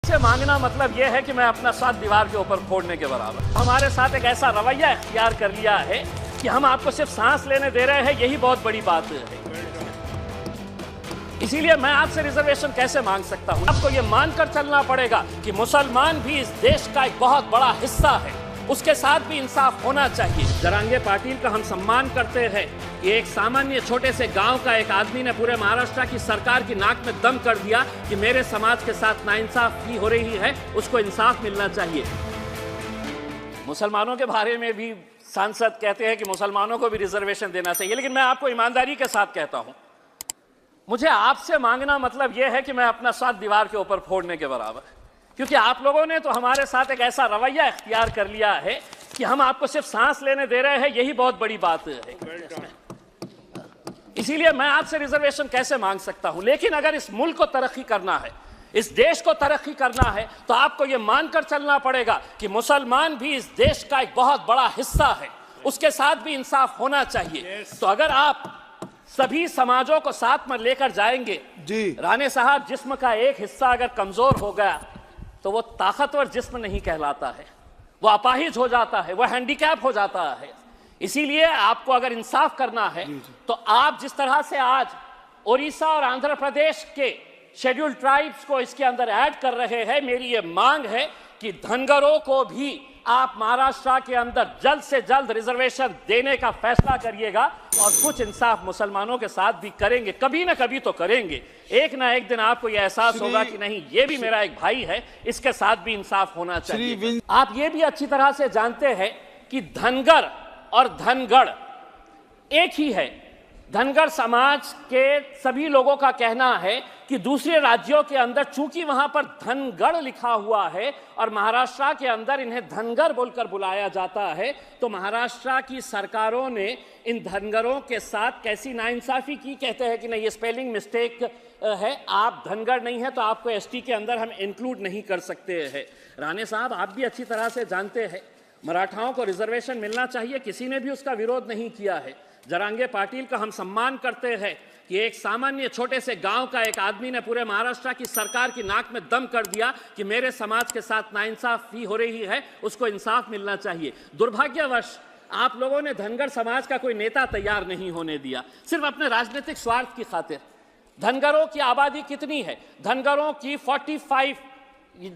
से मांगना मतलब यह है कि मैं अपना साथ दीवार के ऊपर फोड़ने के बराबर। हमारे साथ एक ऐसा रवैया इख्तियार कर लिया है कि हम आपको सिर्फ सांस लेने दे रहे हैं, यही बहुत बड़ी बात है। इसीलिए मैं आपसे रिजर्वेशन कैसे मांग सकता हूं? आपको यह मानकर चलना पड़ेगा कि मुसलमान भी इस देश का एक बहुत बड़ा हिस्सा है, उसके साथ भी इंसाफ होना चाहिए। जरांगे पाटिल का हम सम्मान करते हैं कि एक सामान्य छोटे से गांव का एक आदमी ने पूरे महाराष्ट्र की सरकार की नाक में दम कर दिया कि मेरे समाज के साथ नाइंसाफी हो रही है, उसको इंसाफ मिलना चाहिए। मुसलमानों के बारे में भी सांसद कहते हैं कि मुसलमानों को भी रिजर्वेशन देना चाहिए, लेकिन मैं आपको ईमानदारी के साथ कहता हूं, मुझे आपसे मांगना मतलब यह है कि मैं अपना साथ दीवार के ऊपर फोड़ने के बराबर। क्योंकि आप लोगों ने तो हमारे साथ एक ऐसा रवैया इख्तियार कर लिया है कि हम आपको सिर्फ सांस लेने दे रहे हैं, यही बहुत बड़ी बात है। इसीलिए मैं आपसे रिजर्वेशन कैसे मांग सकता हूं? लेकिन अगर इस मुल्क को तरक्की करना है, इस देश को तरक्की करना है, तो आपको यह मानकर चलना पड़ेगा कि मुसलमान भी इस देश का एक बहुत बड़ा हिस्सा है, उसके साथ भी इंसाफ होना चाहिए। तो अगर आप सभी समाजों को साथ में लेकर जाएंगे जी। राणे साहब, जिस्म का एक हिस्सा अगर कमजोर हो गया तो वो ताकतवर जिस्म नहीं कहलाता है, वो अपाहिज हो जाता है, वो हैंडीकैप हो जाता है। इसीलिए आपको अगर इंसाफ करना है तो आप जिस तरह से आज ओडिशा और आंध्र प्रदेश के शेड्यूल्ड ट्राइब्स को इसके अंदर ऐड कर रहे हैं, मेरी ये मांग है कि धनगरों को भी आप महाराष्ट्र के अंदर जल्द से जल्द रिजर्वेशन देने का फैसला करिएगा और कुछ इंसाफ मुसलमानों के साथ भी करेंगे, कभी ना कभी तो करेंगे। एक ना एक दिन आपको यह एहसास होगा कि नहीं, ये भी मेरा एक भाई है, इसके साथ भी इंसाफ होना चाहिए। आप ये भी अच्छी तरह से जानते हैं कि धनगर और धनगढ़ एक ही है। धनगर समाज के सभी लोगों का कहना है कि दूसरे राज्यों के अंदर चूंकि वहां पर धनगढ़ लिखा हुआ है और महाराष्ट्र के अंदर इन्हें धनगर बोलकर बुलाया जाता है, तो महाराष्ट्र की सरकारों ने इन धनगरों के साथ कैसी नाइंसाफी की। कहते हैं कि नहीं, ये स्पेलिंग मिस्टेक है, आप धनगर नहीं है तो आपको एसटी के अंदर हम इंक्लूड नहीं कर सकते हैं। राणे साहब, आप भी अच्छी तरह से जानते हैं मराठाओं को रिजर्वेशन मिलना चाहिए, किसी ने भी उसका विरोध नहीं किया है। जरांगे पाटिल का हम सम्मान करते हैं कि एक सामान्य छोटे से गांव का एक आदमी ने पूरे महाराष्ट्र की सरकार की नाक में दम कर दिया कि मेरे समाज के साथ नाइंसाफी हो रही है, उसको इंसाफ मिलना चाहिए। दुर्भाग्यवश आप लोगों ने धनगर समाज का कोई नेता तैयार नहीं होने दिया, सिर्फ अपने राजनीतिक स्वार्थ की खातिर। धनगरों की आबादी कितनी है? धनगरों की 45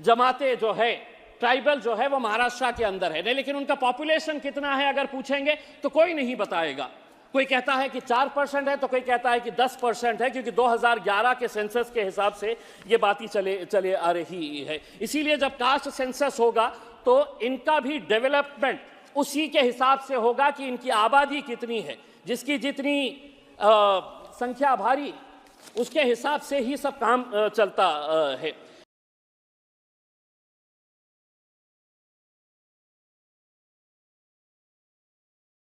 जमातें जो है, ट्राइबल जो है, वो महाराष्ट्र के अंदर है, लेकिन उनका पॉपुलेशन कितना है अगर पूछेंगे तो कोई नहीं बताएगा। कोई कहता है कि 4% है, तो कोई कहता है कि 10% है, क्योंकि 2011 के सेंसस के हिसाब से ये बातें चले आ रही है। इसीलिए जब कास्ट सेंसस होगा तो इनका भी डेवलपमेंट उसी के हिसाब से होगा कि इनकी आबादी कितनी है, जिसकी जितनी संख्या भारी, उसके हिसाब से ही सब काम चलता है।